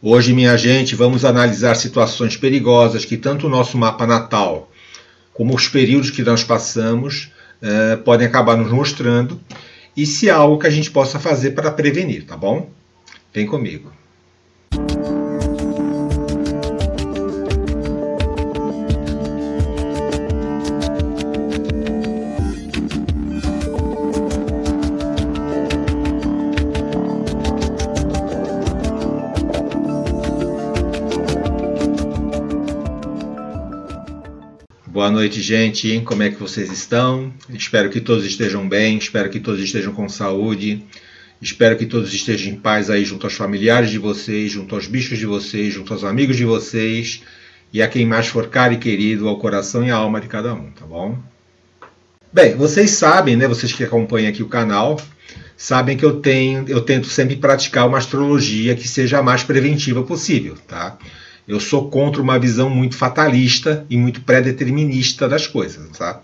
Hoje, minha gente, vamos analisar situações perigosas que tanto o nosso mapa natal como os períodos que nós passamos podem acabar nos mostrando, e se há algo que a gente possa fazer para prevenir, tá bom? Vem comigo. Boa noite, gente. Como é que vocês estão? Espero que todos estejam bem, espero que todos estejam com saúde, espero que todos estejam em paz aí junto aos familiares de vocês, junto aos bichos de vocês, junto aos amigos de vocês e a quem mais for caro e querido, ao coração e à alma de cada um, tá bom? Bem, vocês sabem, né, vocês que acompanham aqui o canal, sabem que eu tento sempre praticar uma astrologia que seja a mais preventiva possível, tá? Eu sou contra uma visão muito fatalista e muito pré-determinista das coisas, tá?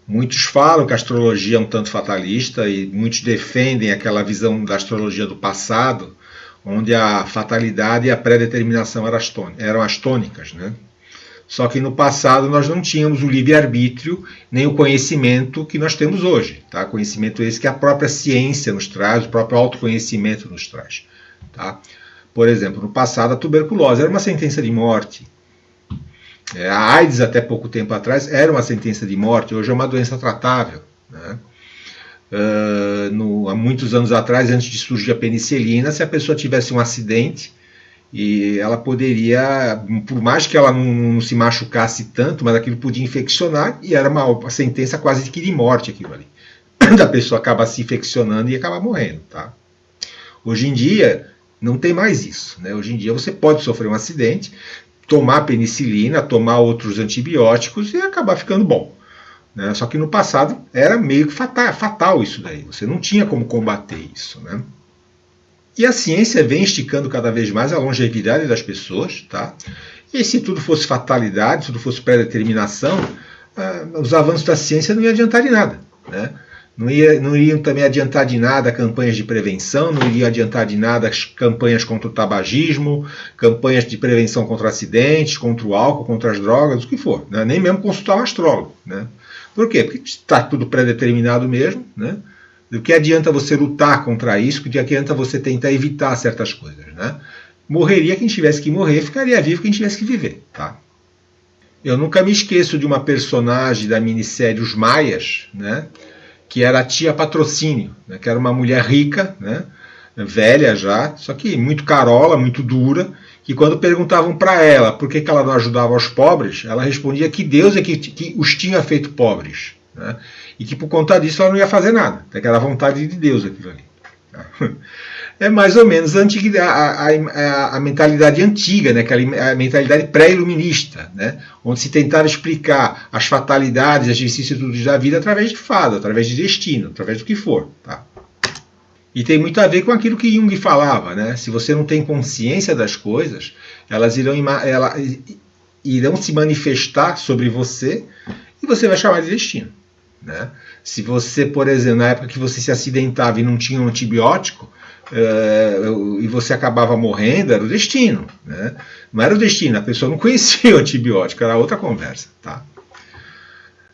Muitos falam que a astrologia é um tanto fatalista e muitos defendem aquela visão da astrologia do passado, onde a fatalidade e a pré-determinação eram as tônicas, né? Só que no passado nós não tínhamos o livre-arbítrio nem o conhecimento que nós temos hoje, tá? Conhecimento esse que a própria ciência nos traz, o próprio autoconhecimento nos traz, tá? Por exemplo, no passado a tuberculose era uma sentença de morte. A AIDS até pouco tempo atrás era uma sentença de morte, hoje é uma doença tratável, né? Há muitos anos atrás, antes de surgir a penicilina, se a pessoa tivesse um acidente, e ela poderia, por mais que ela não se machucasse tanto, mas aquilo podia infeccionar, e era uma sentença quase que de morte aquilo ali. Da pessoa acaba se infeccionando e acaba morrendo, tá? Hoje em dia não tem mais isso, né? Hoje em dia você pode sofrer um acidente, tomar penicilina, tomar outros antibióticos e acabar ficando bom, né? Só que no passado era meio que fatal isso daí, você não tinha como combater isso, né? E a ciência vem esticando cada vez mais a longevidade das pessoas, tá? E se tudo fosse fatalidade, se tudo fosse pré-determinação, os avanços da ciência não iam adiantar de nada, né? Não iriam também adiantar de nada campanhas de prevenção, não iriam adiantar de nada as campanhas contra o tabagismo, campanhas de prevenção contra acidentes, contra o álcool, contra as drogas, o que for, né? Nem mesmo consultar um astrólogo, né? Por quê? Porque está tudo pré-determinado mesmo, né? Do que adianta você lutar contra isso, do que adianta você tentar evitar certas coisas, né? Morreria quem tivesse que morrer, ficaria vivo quem tivesse que viver, tá? Eu nunca me esqueço de uma personagem da minissérie Os Maias, né? Que era a tia Patrocínio, né, que era uma mulher rica, né, velha já, só que muito carola, muito dura, que quando perguntavam para ela por que ela não ajudava os pobres, ela respondia que Deus é que os tinha feito pobres, né, e que por conta disso ela não ia fazer nada, até que era a vontade de Deus aquilo ali. Tá? É mais ou menos a mentalidade antiga, né? A mentalidade pré-iluminista, né? Onde se tentava explicar as fatalidades, as vicissitudes da vida através de fado, através de destino, através do que for. Tá? E tem muito a ver com aquilo que Jung falava, né? Se você não tem consciência das coisas, elas irão se manifestar sobre você e você vai chamar de destino. Né? Se você, por exemplo, na época que você se acidentava e não tinha um antibiótico, e você acabava morrendo, era o destino, né? Não era o destino, a pessoa não conhecia o antibiótico, era outra conversa, tá?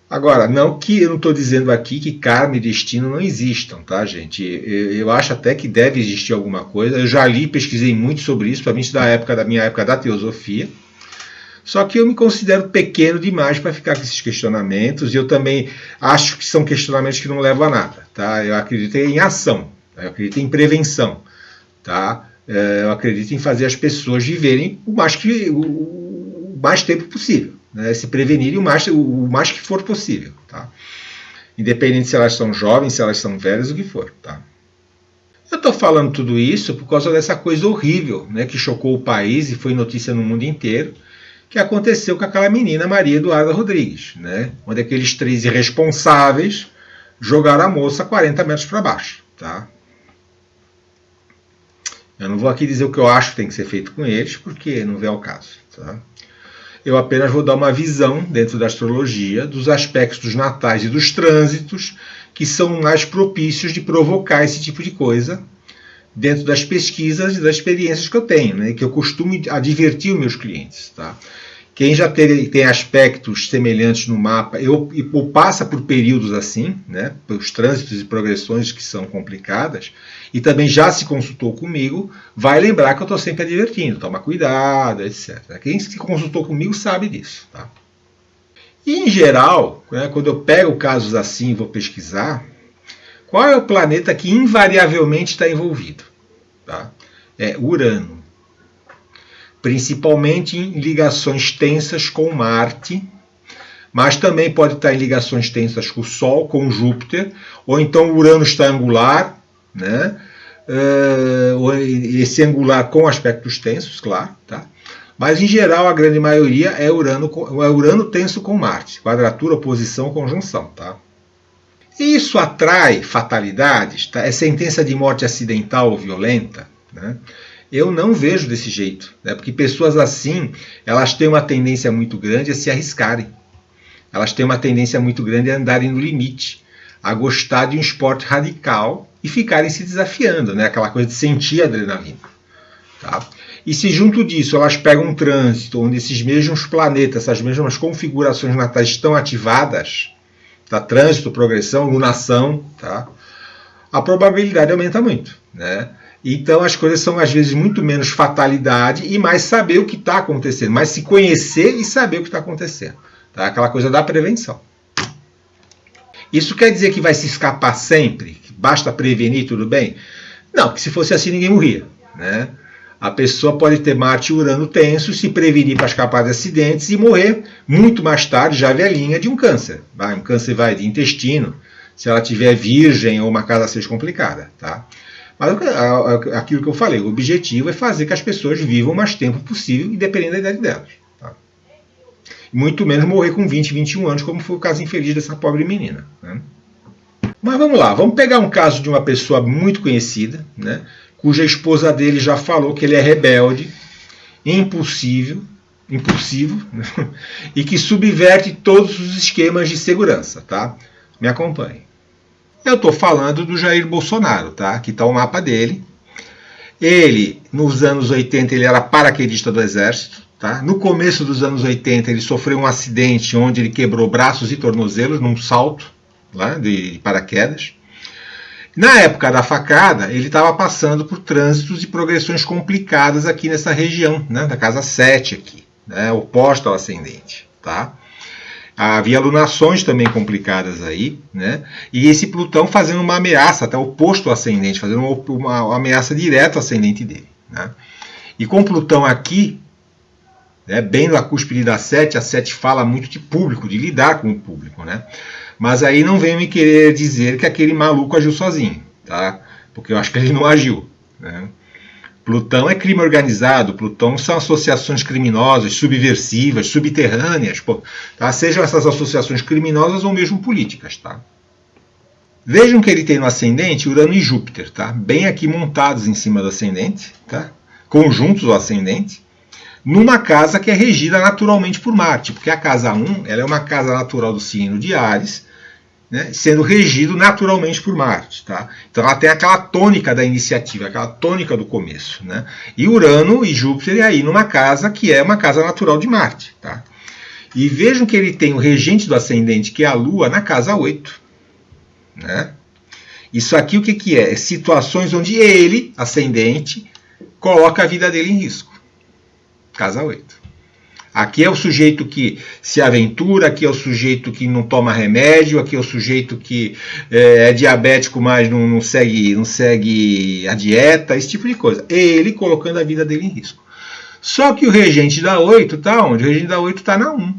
Agora, eu não estou dizendo aqui que karma e destino não existam, tá, gente? Eu acho até que deve existir alguma coisa. Eu já li, pesquisei muito sobre isso, principalmente da minha época da teosofia. Só que eu me considero pequeno demais para ficar com esses questionamentos, e eu também acho que são questionamentos que não levam a nada, tá? Eu acredito em ação. Eu acredito em prevenção, tá? Eu acredito em fazer as pessoas viverem o mais tempo possível, né? Se prevenirem o mais que for possível, tá? Independente se elas são jovens, se elas são velhas, o que for, tá? Eu estou falando tudo isso por causa dessa coisa horrível, né, que chocou o país e foi notícia no mundo inteiro, que aconteceu com aquela menina Maria Eduarda Rodrigues, né? Onde aqueles 3 irresponsáveis jogaram a moça 40 metros para baixo, tá? Eu não vou aqui dizer o que eu acho que tem que ser feito com eles, porque não vem ao caso. Tá? Eu apenas vou dar uma visão, dentro da astrologia, dos aspectos natais e dos trânsitos que são mais propícios de provocar esse tipo de coisa, dentro das pesquisas e das experiências que eu tenho, né, que eu costumo advertir os meus clientes. Tá? Quem já tem aspectos semelhantes no mapa, ou passa por períodos assim, né, os trânsitos e progressões que são complicadas, e também já se consultou comigo, vai lembrar que eu estou sempre advertindo, toma cuidado, etc. Quem se consultou comigo sabe disso. Tá? E, em geral, né, quando eu pego casos assim e vou pesquisar, qual é o planeta que invariavelmente está envolvido? Tá? É Urano. Principalmente em ligações tensas com Marte, mas também pode estar em ligações tensas com o Sol, com Júpiter, ou então o Urano está angular, né? Esse angular com aspectos tensos, claro, tá? Mas em geral a grande maioria é Urano tenso com Marte, quadratura, oposição, conjunção, tá? E isso atrai fatalidades, tá? É sentença de morte acidental ou violenta, né? Eu não vejo desse jeito, né? Porque pessoas assim, elas têm uma tendência muito grande a se arriscarem. Elas têm uma tendência muito grande a andarem no limite, a gostar de um esporte radical e ficarem se desafiando, né? Aquela coisa de sentir adrenalina. Tá? E se junto disso elas pegam um trânsito onde esses mesmos planetas, essas mesmas configurações natais estão ativadas, tá? Trânsito, progressão, lunação, tá? A probabilidade aumenta muito, né? Então as coisas são às vezes muito menos fatalidade e mais saber o que está acontecendo, mais se conhecer e saber o que está acontecendo. Tá? Aquela coisa da prevenção. Isso quer dizer que vai se escapar sempre? Que basta prevenir, tudo bem? Não, porque se fosse assim ninguém morria. Né? A pessoa pode ter Marte e Urano tenso, se prevenir para escapar de acidentes e morrer muito mais tarde, já velhinha, de um câncer. Um câncer de intestino, se ela tiver virgem ou uma casa 6 complicada. Tá? Mas aquilo que eu falei, o objetivo é fazer que as pessoas vivam o mais tempo possível, independente da idade delas. Tá? Muito menos morrer com 20, 21 anos, como foi o caso infeliz dessa pobre menina. Né? Mas vamos lá, vamos pegar um caso de uma pessoa muito conhecida, né, cuja esposa dele já falou que ele é rebelde, impulsivo, né, e que subverte todos os esquemas de segurança. Tá? Me acompanhe. Eu estou falando do Jair Bolsonaro, tá? Aqui está o mapa dele. Ele, nos anos 80, ele era paraquedista do Exército. Tá? No começo dos anos 80, ele sofreu um acidente onde ele quebrou braços e tornozelos num salto lá, de paraquedas. Na época da facada, ele estava passando por trânsitos e progressões complicadas aqui nessa região, né? Da casa 7 aqui, né? Oposta ao ascendente. Tá? Havia alunações também complicadas aí, né? E esse Plutão fazendo uma ameaça, até oposto ao ascendente, fazendo uma ameaça direta ao ascendente dele. Né? E com Plutão aqui, né, bem na cúspide da 7, a 7 fala muito de público, de lidar com o público. Né? Mas aí não venham me querer dizer que aquele maluco agiu sozinho, tá? Porque eu acho que ele não agiu. Né? Plutão é crime organizado, Plutão são associações criminosas, subversivas, subterrâneas, tá? Sejam essas associações criminosas ou mesmo políticas. Tá? Vejam que ele tem no ascendente Urano e Júpiter, tá? Bem aqui montados em cima do ascendente, tá? Conjuntos ao ascendente, numa casa que é regida naturalmente por Marte, porque a casa 1 ela é uma casa natural do signo de Áries, né, sendo regido naturalmente por Marte. Tá? Então ela tem aquela tônica da iniciativa, aquela tônica do começo. Né? E Urano e Júpiter é aí numa casa que é uma casa natural de Marte. Tá? E vejam que ele tem o regente do ascendente, que é a Lua, na casa 8. Né? Isso aqui o que é? É situações onde ele, ascendente, coloca a vida dele em risco. Casa 8. Aqui é o sujeito que se aventura, aqui é o sujeito que não toma remédio, aqui é o sujeito que é diabético, mas não segue a dieta, esse tipo de coisa. Ele colocando a vida dele em risco. Só que o regente da 8 está onde? O regente da 8 está na 1.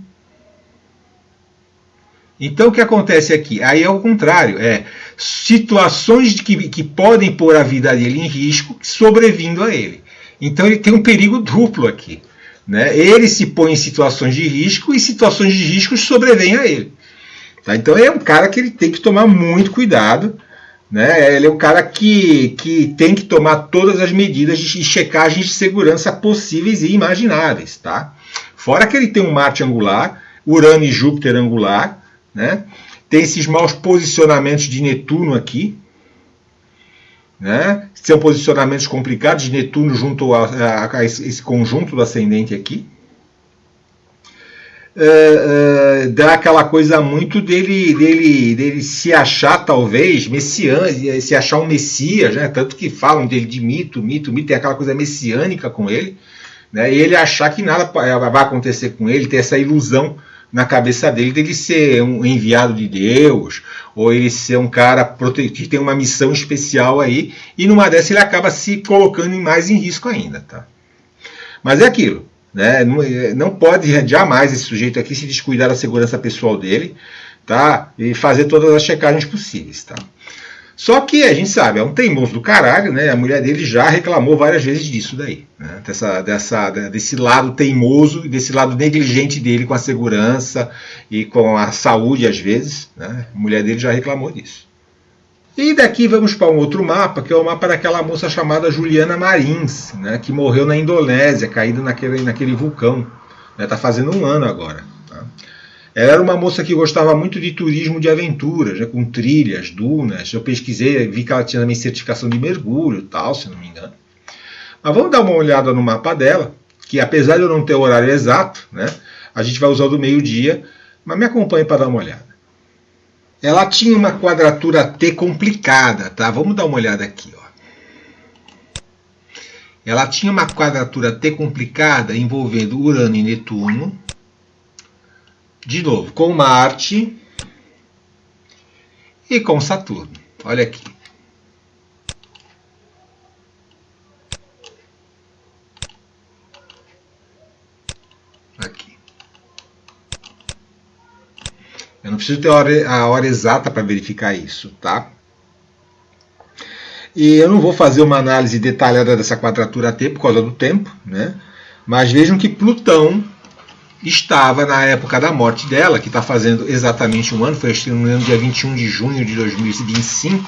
Então o que acontece aqui? Aí é o contrário, é situações que podem pôr a vida dele em risco sobrevindo a ele. Então ele tem um perigo duplo aqui. Né? Ele se põe em situações de risco e situações de risco sobrevêm a ele. Tá? Então é um cara que ele tem que tomar muito cuidado. Né? Ele é um cara que tem que tomar todas as medidas de checagem de segurança possíveis e imagináveis. Tá? Fora que ele tem um Marte angular, Urano e Júpiter angular, né? Tem esses maus posicionamentos de Netuno aqui. né? São posicionamentos complicados de Netuno junto a esse conjunto do ascendente aqui. Dá aquela coisa muito dele se achar, talvez, messiânico, se achar um messias, né? Tanto que falam dele de mito, tem aquela coisa messiânica com ele, né? E ele achar que nada vai acontecer com ele, ter essa ilusão na cabeça dele ser um enviado de Deus, ou ele ser um cara que tem uma missão especial aí, e numa dessa ele acaba se colocando mais em risco ainda, tá? Mas é aquilo, né? Não pode jamais esse sujeito aqui se descuidar da segurança pessoal dele, tá? E fazer todas as checagens possíveis, tá? Só que a gente sabe, é um teimoso do caralho, né? A mulher dele já reclamou várias vezes disso daí, né? Desse lado teimoso e desse lado negligente dele com a segurança e com a saúde às vezes, né? A mulher dele já reclamou disso. E daqui vamos para um outro mapa, que é o mapa daquela moça chamada Juliana Marins, né? Que morreu na Indonésia, caída naquele vulcão. Está fazendo um ano agora. Tá? Ela era uma moça que gostava muito de turismo de aventuras, né, com trilhas, dunas. Eu pesquisei, vi que ela tinha também certificação de mergulho e tal, se não me engano. Mas vamos dar uma olhada no mapa dela, que apesar de eu não ter o horário exato, né, a gente vai usar o do meio-dia, mas me acompanhe para dar uma olhada. Ela tinha uma quadratura T complicada, tá? Vamos dar uma olhada aqui, ó. Ela tinha uma quadratura T complicada envolvendo Urano e Netuno. De novo, com Marte e com Saturno. Olha aqui. Aqui. Eu não preciso ter a hora exata para verificar isso, tá? E eu não vou fazer uma análise detalhada dessa quadratura T por causa do tempo, né? Mas vejam que Plutão estava na época da morte dela, que está fazendo exatamente um ano, foi no dia 21 de junho de 2025.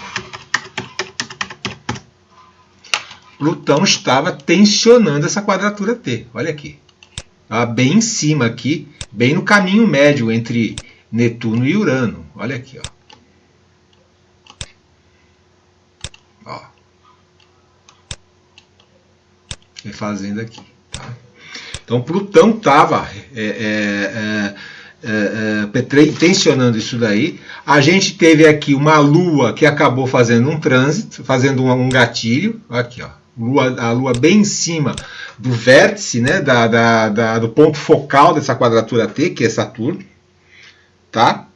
Plutão estava tensionando essa quadratura T. Olha aqui. Estava bem em cima aqui, bem no caminho médio entre Netuno e Urano. Olha aqui, ó. Refazendo aqui. Tá? Então Plutão estava tensionando isso daí. A gente teve aqui uma Lua que acabou fazendo um trânsito, fazendo um gatilho. Aqui, ó. A Lua bem em cima do vértice, né, do ponto focal dessa quadratura T, que é Saturno. Tá?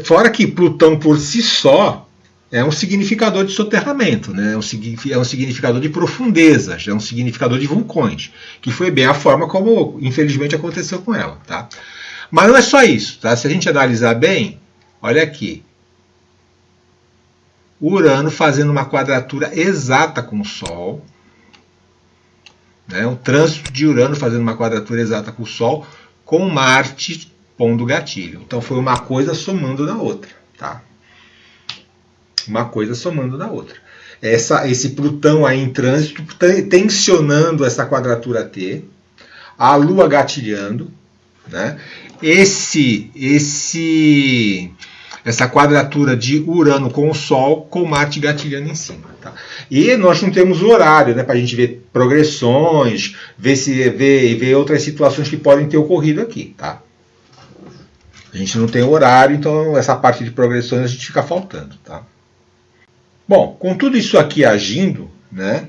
Fora que Plutão por si só é um significador de soterramento, né? É um significador de profundezas, é um significador de vulcões, que foi bem a forma como, infelizmente, aconteceu com ela. Tá? Mas não é só isso. Tá? Se a gente analisar bem, olha aqui. Urano fazendo uma quadratura exata com o Sol. Né? Um trânsito de Urano fazendo uma quadratura exata com o Sol, com Marte pondo gatilho. Então foi uma coisa somando na outra. Tá? Uma coisa somando na outra. Esse Plutão aí em trânsito, tensionando essa quadratura T, a Lua gatilhando, né? Essa quadratura de Urano com o Sol, com Marte gatilhando em cima. Tá? E nós não temos horário, né, para a gente ver progressões, ver outras situações que podem ter ocorrido aqui. Tá? A gente não tem horário, então essa parte de progressões a gente fica faltando. Tá? Bom, com tudo isso aqui agindo, né,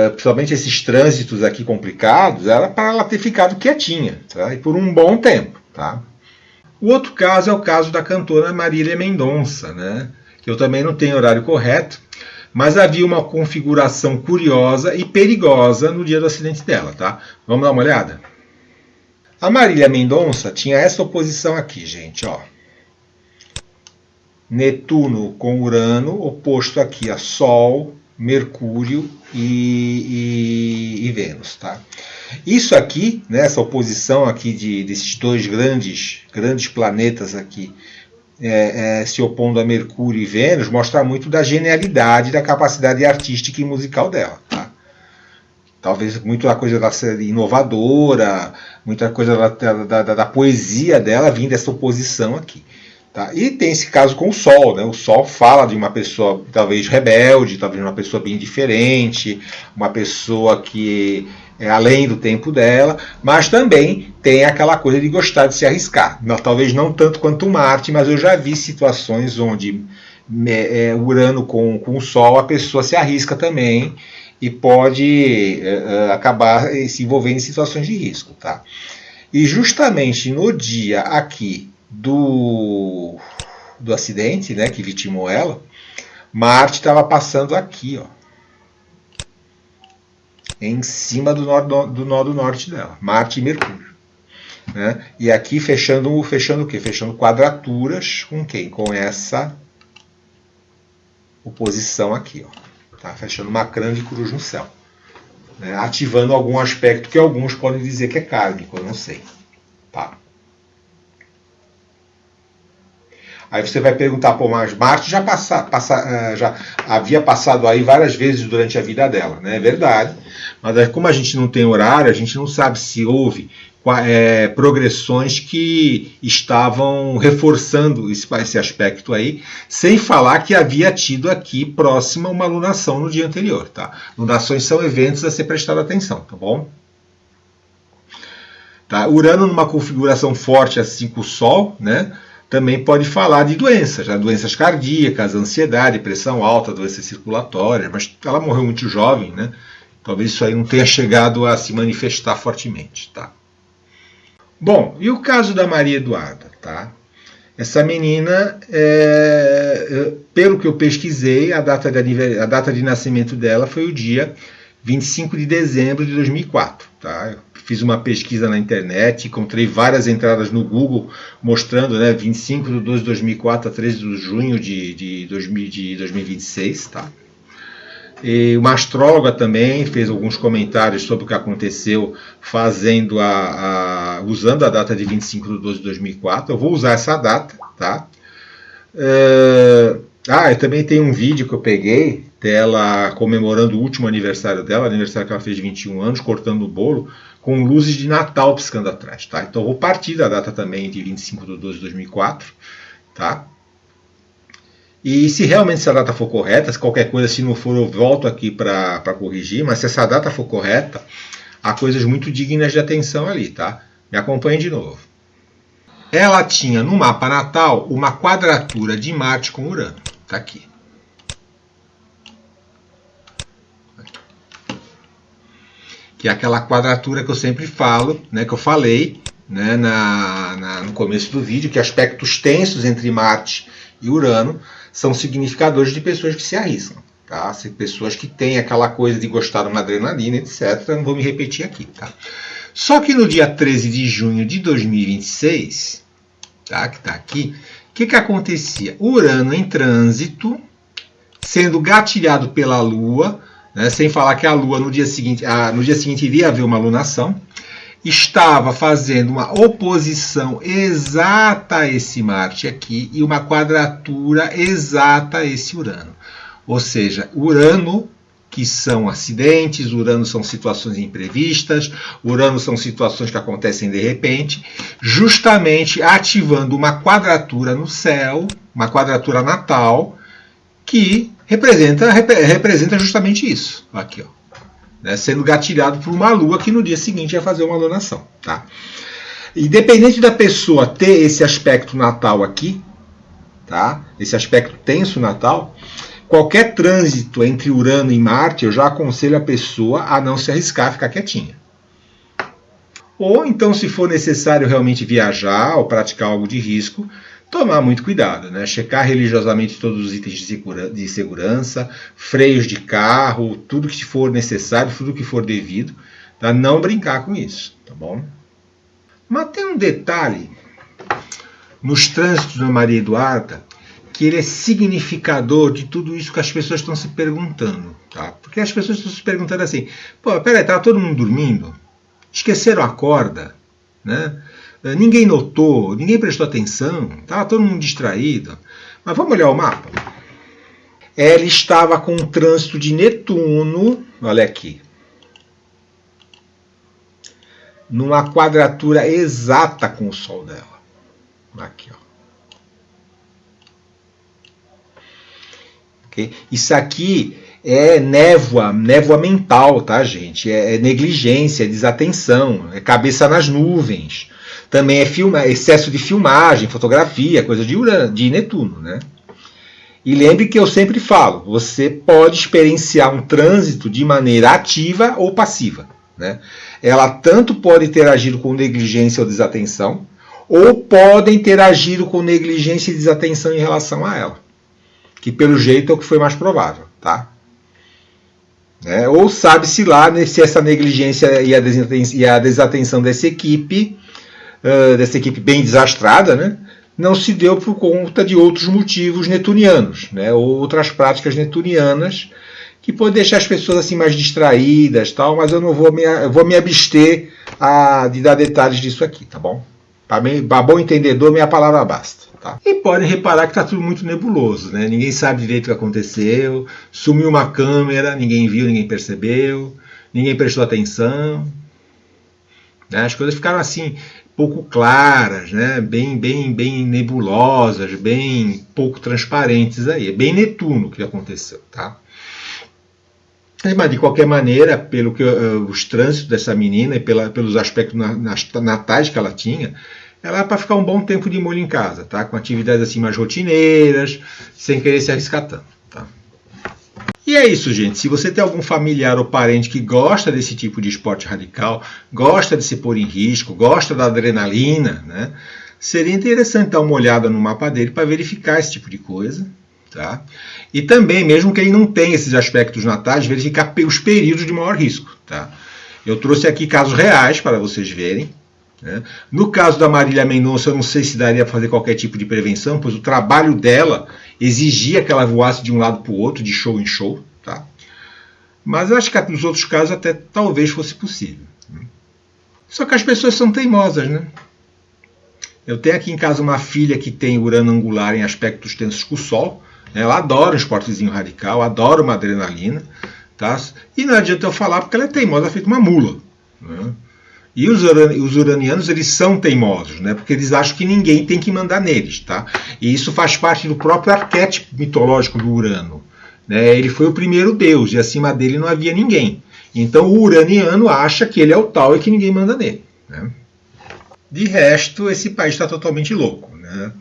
principalmente esses trânsitos aqui complicados, era para ela ter ficado quietinha, tá? E por um bom tempo. Tá? O outro caso é o caso da cantora Marília Mendonça, né, que eu também não tenho horário correto, mas havia uma configuração curiosa e perigosa no dia do acidente dela. Tá? Vamos dar uma olhada? A Marília Mendonça tinha essa oposição aqui, gente, ó. Netuno com Urano, oposto aqui a Sol, Mercúrio e Vênus. Tá? Isso aqui, né, essa oposição aqui desses dois grandes planetas aqui, se opondo a Mercúrio e Vênus, mostra muito da genialidade, da capacidade artística e musical dela. Tá? Talvez muita coisa da inovadora, muita coisa da poesia dela vindo dessa oposição aqui. Tá? E tem esse caso com o Sol, né? O Sol fala de uma pessoa talvez rebelde, talvez uma pessoa bem diferente, uma pessoa que é além do tempo dela, mas também tem aquela coisa de gostar de se arriscar. Talvez não tanto quanto Marte, mas eu já vi situações onde Urano com o Sol a pessoa se arrisca também e pode acabar se envolvendo em situações de risco. Tá? E justamente no dia aqui do acidente, né, que vitimou ela, Marte estava passando aqui, ó, em cima do nó do norte dela, Marte e Mercúrio. Né? E aqui fechando o quê? Fechando quadraturas com quem? Com essa oposição aqui, ó. Tá? Fechando uma grande cruz no céu. Né? Ativando algum aspecto que alguns podem dizer que é kármico, eu não sei. Tá? Aí você vai perguntar, pô, mas Marte já havia passado aí várias vezes durante a vida dela, né? É verdade. Mas como a gente não tem horário, a gente não sabe se houve progressões que estavam reforçando esse aspecto aí, sem falar que havia tido aqui próxima uma lunação no dia anterior, tá? Lunações são eventos a ser prestado atenção, tá bom? Tá? Urano numa configuração forte assim com o Sol, né? Também pode falar de doenças, né? Doenças cardíacas, ansiedade, pressão alta, doenças circulatórias, mas ela morreu muito jovem, né? Talvez isso aí não tenha chegado a se manifestar fortemente, tá? Bom, e o caso da Maria Eduarda, tá? Essa menina, pelo que eu pesquisei, a data de nascimento dela foi o dia 25 de dezembro de 2004, tá? Eu fiz uma pesquisa na internet, encontrei várias entradas no Google mostrando, né, 25 de 12 de 2004 a 13 de junho de 2026, tá? E uma astróloga também fez alguns comentários sobre o que aconteceu usando a data de 25 de 12 de 2004. Eu vou usar essa data, tá? Eu também tem um vídeo que eu peguei dela comemorando o último aniversário dela, aniversário que ela fez de 21 anos, cortando o bolo, com luzes de Natal piscando atrás, tá? Então eu vou partir da data também de 25 de 12 de 2004, tá? E se realmente essa data for correta, se qualquer coisa, se não for, eu volto aqui para corrigir, mas se essa data for correta, há coisas muito dignas de atenção ali, tá? Me acompanhe de novo. Ela tinha no mapa natal uma quadratura de Marte com Urano. Tá aqui. Que é aquela quadratura que eu sempre falo, né, que eu falei, né, no começo do vídeo, que aspectos tensos entre Marte e Urano são significadores de pessoas que se arriscam. Tá? Pessoas que têm aquela coisa de gostar de uma adrenalina, etc. Não vou me repetir aqui. Tá? Só que no dia 13 de junho de 2026, tá, que está aqui, o que acontecia? Urano em trânsito, sendo gatilhado pela Lua, né, sem falar que a Lua no dia seguinte iria haver uma lunação, estava fazendo uma oposição exata a esse Marte aqui e uma quadratura exata a esse Urano. Ou seja, Urano, que são acidentes, Urano são situações imprevistas, Urano são situações que acontecem de repente, justamente ativando uma quadratura no céu, uma quadratura natal, que representa justamente isso. Aqui, ó. Né, sendo gatilhado por uma lua que no dia seguinte ia fazer uma lunação. Tá? Independente da pessoa ter esse aspecto natal aqui, tá? Esse aspecto tenso natal, qualquer trânsito entre Urano e Marte, eu já aconselho a pessoa a não se arriscar, ficar quietinha. Ou então, se for necessário realmente viajar ou praticar algo de risco, tomar muito cuidado, né? Checar religiosamente todos os itens de segurança, freios de carro, tudo que for necessário, tudo que for devido, tá? Não brincar com isso, tá bom? Mas tem um detalhe nos trânsitos da Maria Eduarda que ele é significador de tudo isso que as pessoas estão se perguntando, tá? Porque as pessoas estão se perguntando assim, pô, peraí, tá todo mundo dormindo? Esqueceram a corda, né? Ninguém notou, ninguém prestou atenção, estava todo mundo distraído. Mas vamos olhar o mapa? Ela estava com um trânsito de Netuno, olha aqui, numa quadratura exata com o Sol dela. Aqui, ó. Okay? Isso aqui é névoa mental, tá, gente? É negligência, é desatenção, é cabeça nas nuvens. Também é excesso de filmagem, fotografia, coisa de Netuno, né? E lembre que eu sempre falo, você pode experienciar um trânsito de maneira ativa ou passiva, né? Ela tanto pode ter agido com negligência ou desatenção, ou podem ter agido com negligência e desatenção em relação a ela, que pelo jeito é o que foi mais provável, tá? Ou sabe-se lá se essa negligência e a desatenção dessa equipe bem desastrada, né, não se deu por conta de outros motivos netunianos, né, outras práticas netunianas que podem deixar as pessoas assim mais distraídas, tal, mas eu não vou me abster de dar detalhes disso aqui, tá bom? Para bom entendedor, minha palavra basta. Tá? E podem reparar que está tudo muito nebuloso, né? Ninguém sabe direito o que aconteceu, sumiu uma câmera, ninguém viu, ninguém percebeu, ninguém prestou atenção. Né? As coisas ficaram assim, pouco claras, né? bem nebulosas, bem pouco transparentes aí. É bem Netuno o que aconteceu. Tá? Mas de qualquer maneira, pelo que os trânsitos dessa menina e pelos aspectos natais que ela tinha, ela é para ficar um bom tempo de molho em casa, tá? Com atividades assim mais rotineiras, sem querer se arriscar tanto. Tá? E é isso, gente. Se você tem algum familiar ou parente que gosta desse tipo de esporte radical, gosta de se pôr em risco, gosta da adrenalina, né? Seria interessante dar uma olhada no mapa dele para verificar esse tipo de coisa. Tá? E também, mesmo que ele não tenha esses aspectos natais, verificar os períodos de maior risco. Tá? Eu trouxe aqui casos reais para vocês verem. Né? No caso da Marília Mendonça, eu não sei se daria para fazer qualquer tipo de prevenção, pois o trabalho dela exigia que ela voasse de um lado para o outro, de show em show. Tá? Mas eu acho que nos outros casos até talvez fosse possível. Só que as pessoas são teimosas, né? Eu tenho aqui em casa uma filha que tem Urano angular em aspectos tensos com o Sol. Ela adora um esportezinho radical, adora uma adrenalina. Tá? E não adianta eu falar porque ela é teimosa, feito uma mula. Né? E os uranianos, eles são teimosos, né? Porque eles acham que ninguém tem que mandar neles. Tá? E isso faz parte do próprio arquétipo mitológico do Urano. Né? Ele foi o primeiro deus e acima dele não havia ninguém. Então o uraniano acha que ele é o tal e que ninguém manda nele. Né? De resto, esse país está totalmente louco. Né?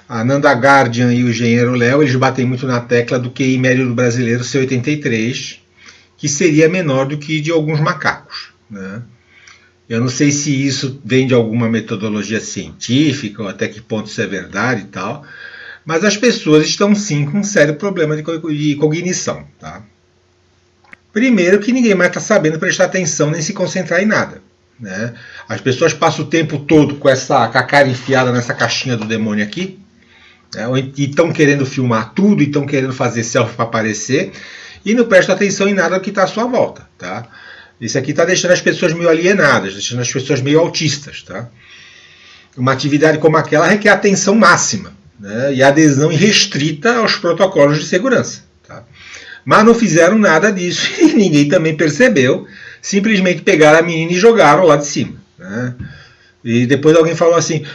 A Nanda Guardian e o engenheiro Léo, eles batem muito na tecla do QI médio do brasileiro ser 83, que seria menor do que de alguns macacos. Né? Eu não sei se isso vem de alguma metodologia científica, ou até que ponto isso é verdade e tal, mas as pessoas estão sim com um sério problema de cognição. Tá? Primeiro que ninguém mais está sabendo prestar atenção nem se concentrar em nada. Né? As pessoas passam o tempo todo com a cara enfiada nessa caixinha do demônio aqui, né? E estão querendo filmar tudo, e estão querendo fazer selfie para aparecer, e não prestam atenção em nada do que está à sua volta. Tá? Isso aqui está deixando as pessoas meio alienadas, deixando as pessoas meio autistas. Tá? Uma atividade como aquela requer atenção máxima, né? E adesão irrestrita aos protocolos de segurança. Tá? Mas não fizeram nada disso e ninguém também percebeu. Simplesmente pegaram a menina e jogaram lá de cima. Né? E depois alguém falou assim,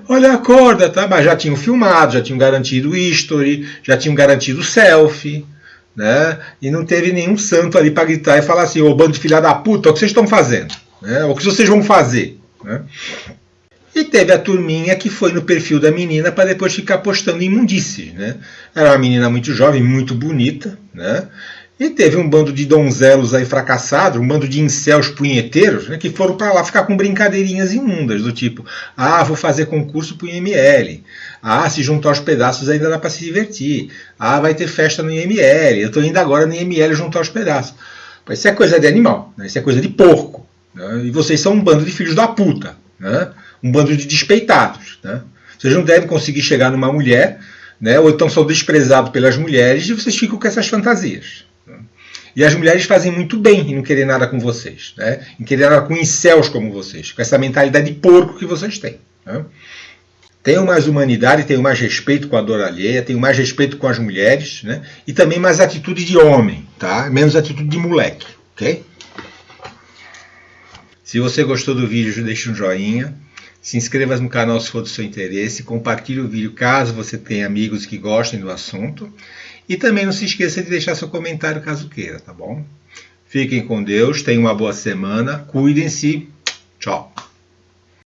olha a corda, tá? Mas já tinham filmado, já tinham garantido o history, já tinham garantido o selfie. Né? E não teve nenhum santo ali para gritar e falar assim, ô bando de filha da puta, o que vocês estão fazendo? Né? O que vocês vão fazer? Né? E teve a turminha que foi no perfil da menina para depois ficar postando imundícies. Né? Era uma menina muito jovem, muito bonita, né? E teve um bando de donzelos aí fracassados, um bando de incels punheteiros, né, que foram para lá ficar com brincadeirinhas imundas, do tipo, vou fazer concurso pro IML, se juntar os pedaços ainda dá para se divertir, vai ter festa no IML, eu estou indo agora no IML juntar os pedaços. Isso é coisa de animal, né? Isso é coisa de porco, né? E vocês são um bando de filhos da puta, né? Um bando de despeitados. Né? Vocês não devem conseguir chegar numa mulher, né? Ou então são desprezados pelas mulheres e vocês ficam com essas fantasias. E as mulheres fazem muito bem em não querer nada com vocês, né? Em querer nada com incels como vocês, com essa mentalidade de porco que vocês têm. Né? Tenham mais humanidade, tenham mais respeito com a dor alheia, tenham mais respeito com as mulheres, né? E também mais atitude de homem, tá? Menos atitude de moleque, ok? Se você gostou do vídeo, deixe um joinha, se inscreva no canal se for do seu interesse, compartilhe o vídeo caso você tenha amigos que gostem do assunto. E também não se esqueça de deixar seu comentário caso queira, tá bom? Fiquem com Deus, tenham uma boa semana, cuidem-se, tchau!